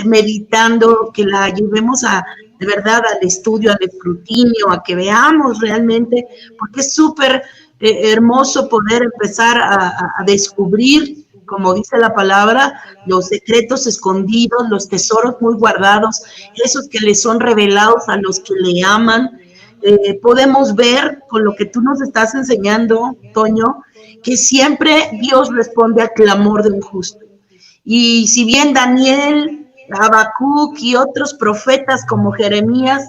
meditando, que la llevemos de verdad al estudio, al escrutinio, a que veamos realmente, porque es súper hermoso poder empezar a descubrir como dice la palabra, los secretos escondidos, los tesoros muy guardados, esos que le son revelados a los que le aman. Podemos ver con lo que tú nos estás enseñando, Toño, que siempre Dios responde al clamor de un justo. Y si bien Daniel, Habacuc y otros profetas como Jeremías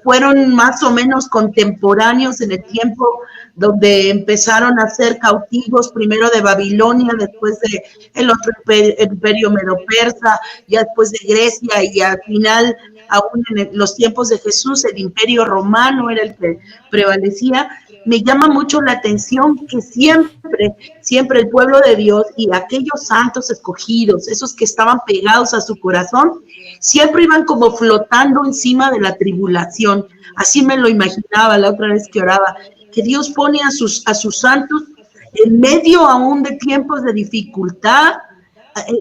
fueron más o menos contemporáneos en el tiempo donde empezaron a ser cautivos, primero de Babilonia, después de el otro imperio medo-persa, ya después de Grecia, y al final, aún en los tiempos de Jesús, el imperio romano era el que prevalecía. Me llama mucho la atención que siempre el pueblo de Dios y aquellos santos escogidos, esos que estaban pegados a su corazón, siempre iban como flotando encima de la tribulación. Así me lo imaginaba la otra vez que oraba, que Dios pone a sus santos en medio aún de tiempos de dificultad.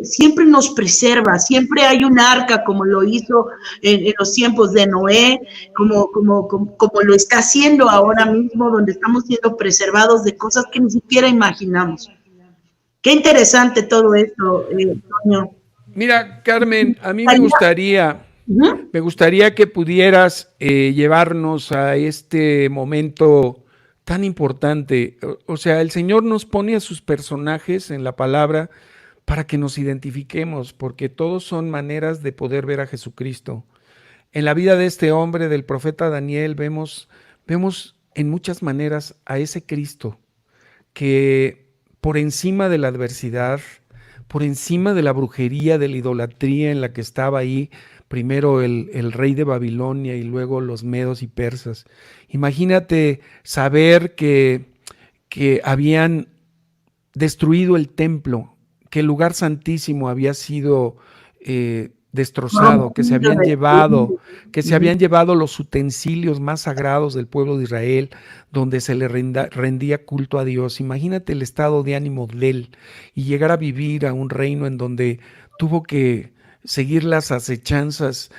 Siempre nos preserva, siempre hay un arca como lo hizo en los tiempos de Noé, como lo está haciendo ahora mismo, donde estamos siendo preservados de cosas que ni siquiera imaginamos. Qué interesante todo esto, Toño. Mira, Carmen, a mí me gustaría que pudieras llevarnos a este momento tan importante. O sea, el Señor nos pone a sus personajes en la palabra para que nos identifiquemos, porque todos son maneras de poder ver a Jesucristo. En la vida de este hombre, del profeta Daniel, vemos en muchas maneras a ese Cristo que por encima de la adversidad, por encima de la brujería, de la idolatría en la que estaba ahí, primero el rey de Babilonia y luego los medos y persas. Imagínate saber que habían destruido el templo, que el lugar santísimo había sido destrozado, que se habían llevado los utensilios más sagrados del pueblo de Israel, donde se le rendía culto a Dios. Imagínate el estado de ánimo de él y llegar a vivir a un reino en donde tuvo que seguir las acechanzas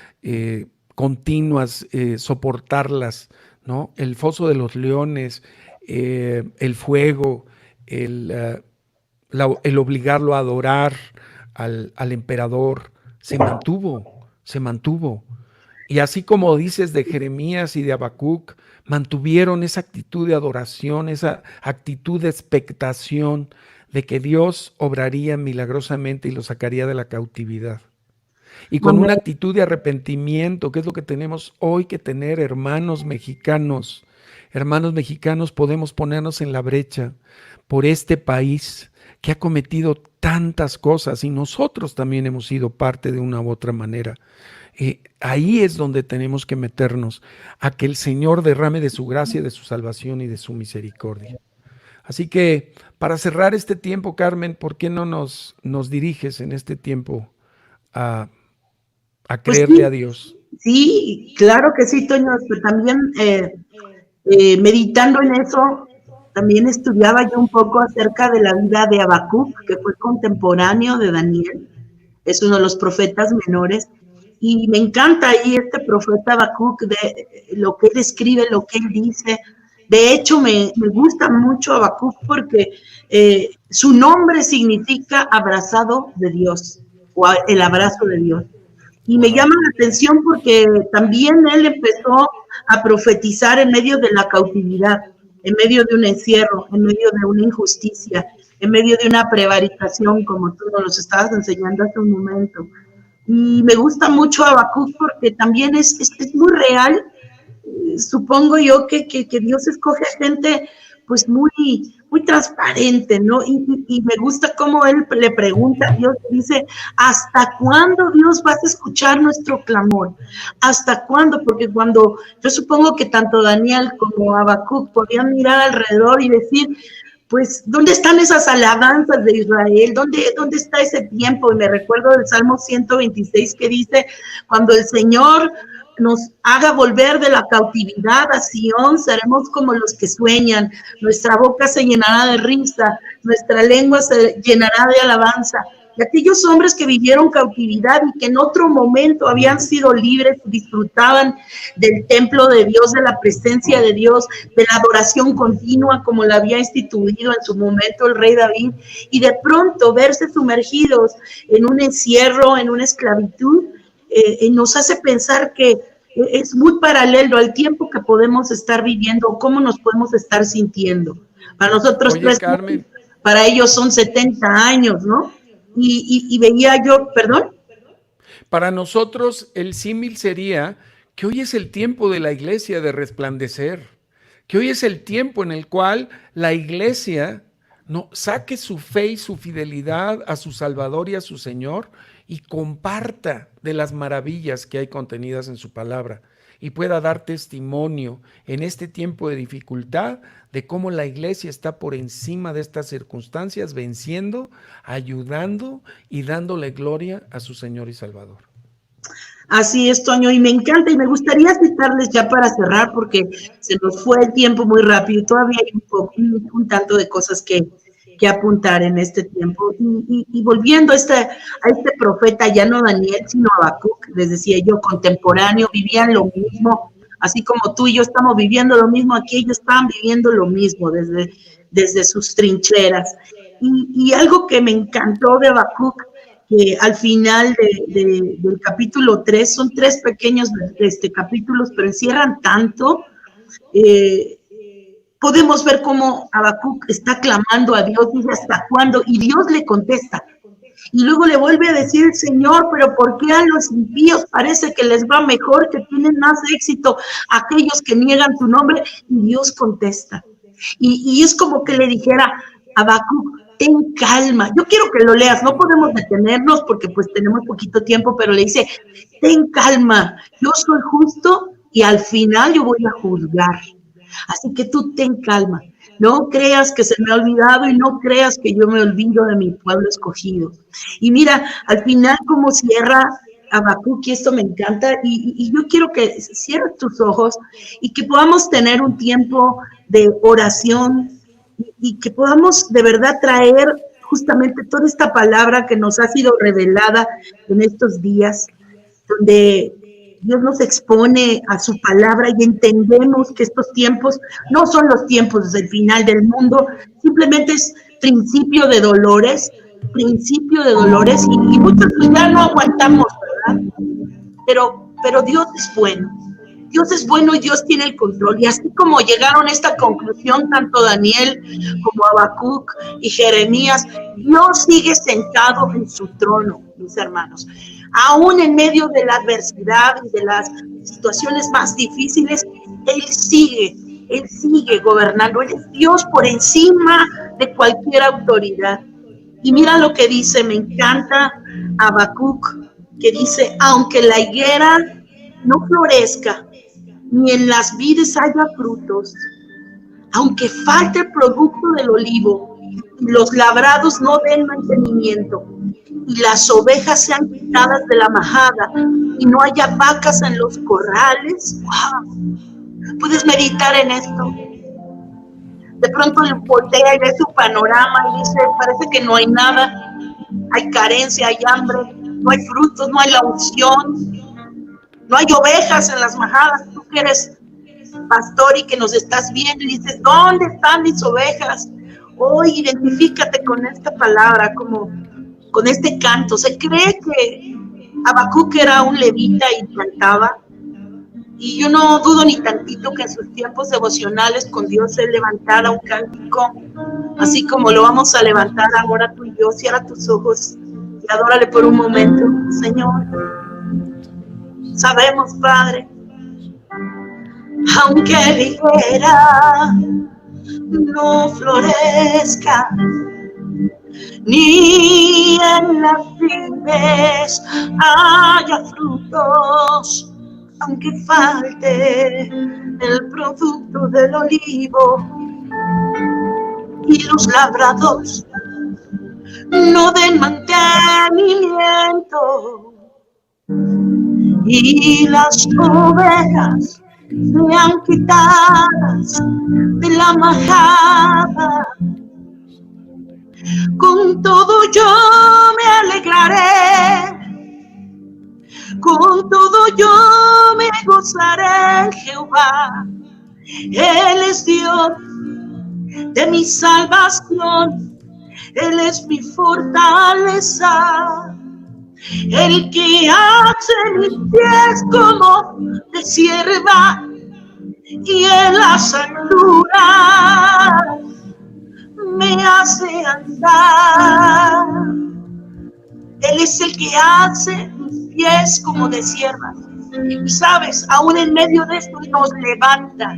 continuas, soportarlas, ¿no? El foso de los leones, el fuego, el obligarlo a adorar al emperador, se mantuvo. Y así como dices de Jeremías y de Habacuc, mantuvieron esa actitud de adoración, esa actitud de expectación de que Dios obraría milagrosamente y los sacaría de la cautividad. Y con una actitud de arrepentimiento, que es lo que tenemos hoy que tener, hermanos mexicanos. Hermanos mexicanos, podemos ponernos en la brecha por este país que ha cometido tantas cosas y nosotros también hemos sido parte de una u otra manera. Ahí es donde tenemos que meternos, a que el Señor derrame de su gracia, de su salvación y de su misericordia. Así que para cerrar este tiempo, Carmen, ¿por qué no nos diriges en este tiempo a creerle sí, a Dios? Sí, claro que sí, Toño, pero también meditando en eso, también estudiaba yo un poco acerca de la vida de Habacuc, que fue contemporáneo de Daniel, es uno de los profetas menores, y me encanta ahí este profeta Habacuc, de lo que él escribe, lo que él dice. De hecho, me gusta mucho Habacuc porque su nombre significa abrazado de Dios, o el abrazo de Dios. Y me llama la atención porque también él empezó a profetizar en medio de la cautividad, en medio de un encierro, en medio de una injusticia, en medio de una prevaricación, como tú nos estabas enseñando hace un momento. Y me gusta mucho Habacuc porque también es muy real. Supongo yo que Dios escoge a gente pues muy transparente, ¿no? Y me gusta cómo él le pregunta a Dios, dice, ¿hasta cuándo, Dios, vas a escuchar nuestro clamor? ¿Hasta cuándo? Porque cuando, yo supongo que tanto Daniel como Habacuc podían mirar alrededor y decir, pues, ¿dónde están esas alabanzas de Israel? ¿Dónde está ese tiempo? Y me recuerdo del Salmo 126 que dice, cuando el Señor nos haga volver de la cautividad a Sion, seremos como los que sueñan, nuestra boca se llenará de risa, nuestra lengua se llenará de alabanza. de aquellos hombres que vivieron cautividad y que en otro momento habían sido libres, disfrutaban del templo de Dios, de la presencia de Dios, de la adoración continua como la había instituido en su momento el rey David, y de pronto verse sumergidos en un encierro, en una esclavitud, nos hace pensar que es muy paralelo al tiempo que podemos estar viviendo o cómo nos podemos estar sintiendo. Para nosotros, Oye, Carmen, para ellos son 70 años, ¿no? Y veía yo, ¿perdón? para nosotros el símil sería que hoy es el tiempo de la iglesia de resplandecer, que hoy es el tiempo en el cual la iglesia no saque su fe y su fidelidad a su Salvador y a su Señor y comparta de las maravillas que hay contenidas en su palabra y pueda dar testimonio en este tiempo de dificultad de cómo la iglesia está por encima de estas circunstancias, venciendo, ayudando y dándole gloria a su Señor y Salvador. Así es, Toño, y me encanta, y me gustaría citarles ya para cerrar, porque se nos fue el tiempo muy rápido, y todavía hay un tanto de cosas que apuntar en este tiempo. Y volviendo a este profeta, ya no Daniel, sino Habacuc, les decía yo, contemporáneo, vivían lo mismo, así como tú y yo estamos viviendo lo mismo aquí, ellos estaban viviendo lo mismo desde sus trincheras. Y algo que me encantó de Habacuc, que al final del capítulo 3, son 3 pequeños capítulos, pero encierran tanto. Podemos ver cómo Habacuc está clamando a Dios, dice hasta cuándo, y Dios le contesta. Y luego le vuelve a decir el Señor, pero ¿por qué a los impíos parece que les va mejor, que tienen más éxito aquellos que niegan tu nombre? Y Dios contesta. Y es como que le dijera, Habacuc, ten calma. Yo quiero que lo leas, no podemos detenernos porque pues tenemos poquito tiempo, pero le dice, ten calma, yo soy justo y al final yo voy a juzgar. Así que tú ten calma, no creas que se me ha olvidado y no creas que yo me olvido de mi pueblo escogido. Y mira, al final como cierra Habacuc, y esto me encanta, y yo quiero que cierres tus ojos y que podamos tener un tiempo de oración y que podamos de verdad traer justamente toda esta palabra que nos ha sido revelada en estos días, donde Dios nos expone a su palabra y entendemos que estos tiempos no son los tiempos del final del mundo, simplemente es principio de dolores, y muchos ya no aguantamos, ¿verdad? Pero Dios es bueno. Dios es bueno y Dios tiene el control. Y así como llegaron a esta conclusión, tanto Daniel como Habacuc y Jeremías, Dios sigue sentado en su trono, mis hermanos. Aún en medio de la adversidad y de las situaciones más difíciles, Él sigue gobernando. Él es Dios por encima de cualquier autoridad. Y mira lo que dice, me encanta Habacuc, que dice, aunque la higuera no florezca, ni en las vides haya frutos, aunque falte el producto del olivo, y los labrados no den mantenimiento, y las ovejas sean quitadas de la majada, y no haya vacas en los corrales. ¡Wow! Puedes meditar en esto. De pronto le voltea y ve su panorama y dice, parece que no hay nada, hay carencia, hay hambre, no hay frutos, no hay la unción, no hay ovejas en las majadas. Tú que eres pastor y que nos estás viendo y dices, ¿dónde están mis ovejas? Hoy identifícate con esta palabra, como con este canto. Se cree que Habacuc era un levita y cantaba, y yo no dudo ni tantito que en sus tiempos devocionales con Dios él levantara un cántico, así como lo vamos a levantar ahora tú y yo. Cierra tus ojos y adórale por un momento. Señor, sabemos, Padre, aunque la higuera no florezca, ni en las vides haya frutos, aunque falte el producto del olivo, y los labrados no den mantenimiento, y las ovejas sean quitadas de la majada, con todo yo me gozaré en Jehová. Él es Dios de mi salvación, Él es mi fortaleza, el que hace mis pies como de sierva y en las alturas me hace andar. Él es el que hace mis pies como de sierva. Y sabes, aún en medio de esto nos levanta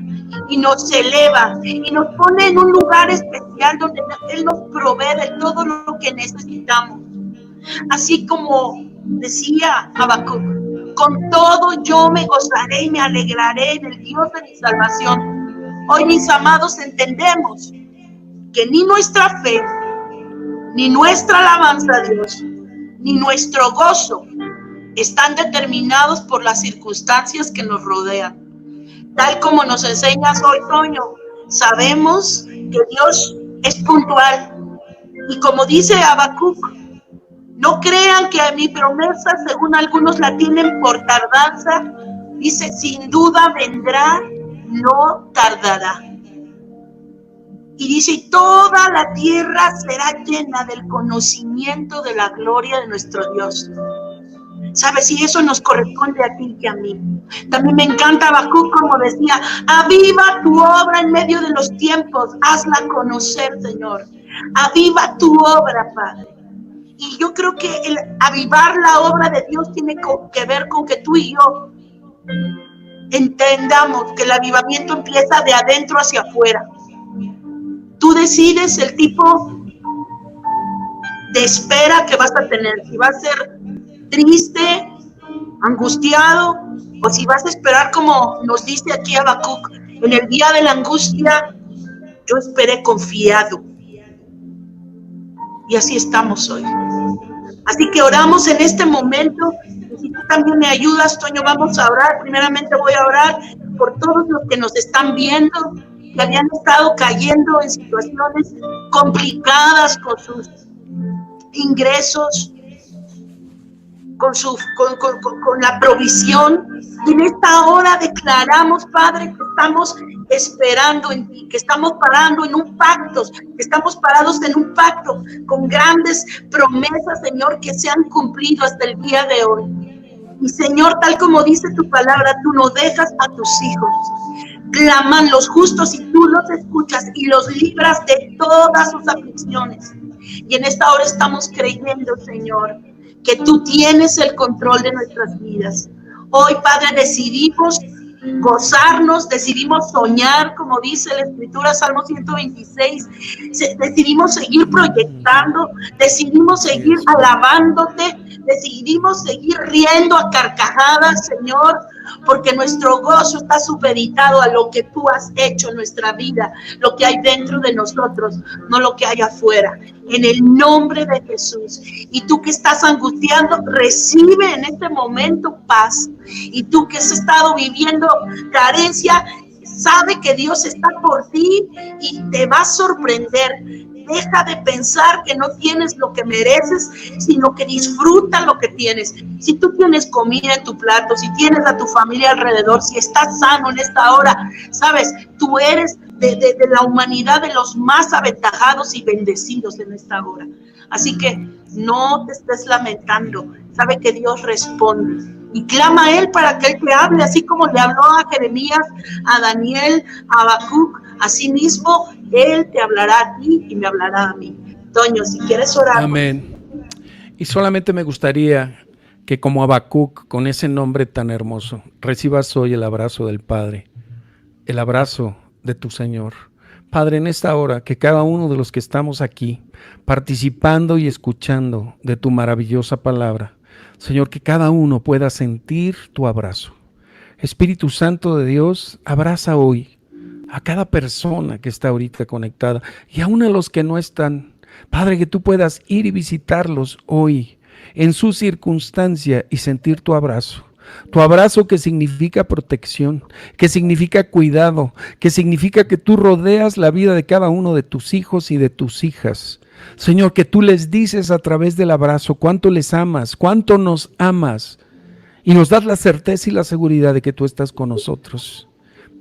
y nos eleva y nos pone en un lugar especial donde Él nos provee de todo lo que necesitamos. Así como decía Habacuc, con todo yo me gozaré y me alegraré en el Dios de mi salvación. Hoy, mis amados, entendemos que ni nuestra fe, ni nuestra alabanza a Dios, ni nuestro gozo están determinados por las circunstancias que nos rodean. Tal como nos enseñas hoy, Toño, sabemos que Dios es puntual. Y como dice Habacuc, no crean que mi promesa, según algunos la tienen por tardanza, dice, sin duda vendrá, no tardará. Y dice, toda la tierra será llena del conocimiento de la gloria de nuestro Dios. ¿Sabes? Y eso nos corresponde a ti y a mí. También me encanta Habacuc, como decía, aviva tu obra en medio de los tiempos, hazla conocer, Señor. Aviva tu obra, Padre. Y yo creo que el avivar la obra de Dios tiene que ver con que tú y yo entendamos que el avivamiento empieza de adentro hacia afuera. Tú decides el tipo de espera que vas a tener, si va a ser triste, angustiado, o si vas a esperar como nos dice aquí Habacuc, en el día de la angustia, yo esperé confiado. Y así estamos hoy. Así que oramos en este momento. Y si tú también me ayudas, Toño, vamos a orar. Primeramente voy a orar por todos los que nos están viendo, que habían estado cayendo en situaciones complicadas con sus ingresos, con la provisión. Y en esta hora declaramos, Padre, que estamos esperando en ti, que estamos parando en un pacto, que estamos parados en un pacto con grandes promesas, Señor, que se han cumplido hasta el día de hoy. Y Señor, tal como dice tu palabra, tú no dejas a tus hijos. Claman los justos y tú los escuchas y los libras de todas sus aflicciones. Y en esta hora estamos creyendo, Señor, que tú tienes el control de nuestras vidas. Hoy, Padre, decidimos gozarnos, decidimos soñar, como dice la Escritura, Salmo 126, decidimos seguir proyectando, decidimos seguir alabándote, decidimos seguir riendo a carcajadas, Señor, porque nuestro gozo está supeditado a lo que tú has hecho en nuestra vida, lo que hay dentro de nosotros, no lo que hay afuera. En el nombre de Jesús. Y tú que estás angustiando, recibe en este momento paz. Y tú que has estado viviendo carencia, sabe que Dios está por ti y te va a sorprender. Deja de pensar que no tienes lo que mereces, sino que disfruta lo que tienes. Si tú tienes comida en tu plato, si tienes a tu familia alrededor, si estás sano en esta hora, sabes, tú eres de la humanidad de los más aventajados y bendecidos en esta hora. Así que no te estés lamentando. Sabe que Dios responde. Y clama a Él para que Él te hable, así como le habló a Jeremías, a Daniel, a Habacuc. Así mismo, Él te hablará a ti y me hablará a mí. Toño, si quieres orar. Amén. Y solamente me gustaría que como Habacuc, con ese nombre tan hermoso, recibas hoy el abrazo del Padre, el abrazo de tu Señor. Padre, en esta hora, que cada uno de los que estamos aquí, participando y escuchando de tu maravillosa palabra, Señor, que cada uno pueda sentir tu abrazo. Espíritu Santo de Dios, abraza hoy a cada persona que está ahorita conectada y aún a los que no están. Padre, que tú puedas ir y visitarlos hoy en su circunstancia y sentir tu abrazo. Tu abrazo que significa protección, que significa cuidado, que significa que tú rodeas la vida de cada uno de tus hijos y de tus hijas. Señor, que tú les dices a través del abrazo cuánto les amas, cuánto nos amas. y nos das la certeza y la seguridad de que tú estás con nosotros.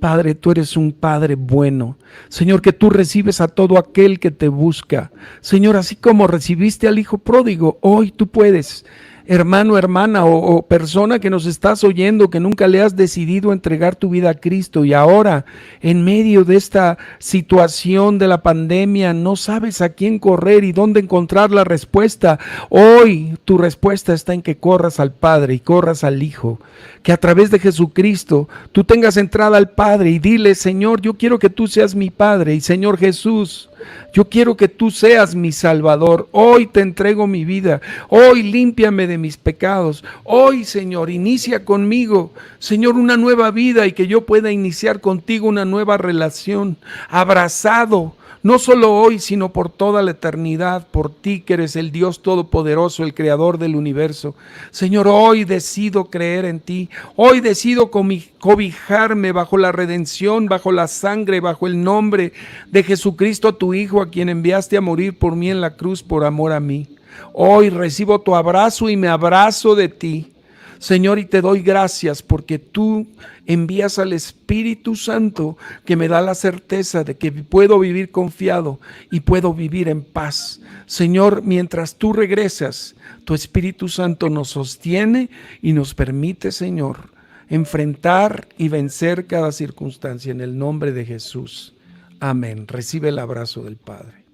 Padre, tú eres un Padre bueno. Señor, que tú recibes a todo aquel que te busca. Señor, así como recibiste al Hijo pródigo, hoy tú puedes, hermano, hermana o persona que nos estás oyendo, que nunca le has decidido entregar tu vida a Cristo y ahora en medio de esta situación de la pandemia no sabes a quién correr y dónde encontrar la respuesta. Hoy tu respuesta está en que corras al Padre y corras al Hijo, que a través de Jesucristo tú tengas entrada al Padre y dile: Señor, yo quiero que tú seas mi Padre, y Señor Jesús, yo quiero que tú seas mi Salvador. Hoy te entrego mi vida. Hoy límpiame de mis pecados. Hoy, Señor, inicia conmigo, Señor, una nueva vida y que yo pueda iniciar contigo una nueva relación, abrazado, no solo hoy, sino por toda la eternidad, por ti que eres el Dios Todopoderoso, el Creador del universo. Señor, hoy decido creer en ti. Hoy decido cobijarme bajo la redención, bajo la sangre, bajo el nombre de Jesucristo, tu Hijo, a quien enviaste a morir por mí en la cruz por amor a mí. Hoy recibo tu abrazo y me abrazo de ti, Señor, y te doy gracias porque tú envías al Espíritu Santo que me da la certeza de que puedo vivir confiado y puedo vivir en paz. Señor, mientras tú regresas, tu Espíritu Santo nos sostiene y nos permite, Señor, enfrentar y vencer cada circunstancia en el nombre de Jesús. Amén. Recibe el abrazo del Padre.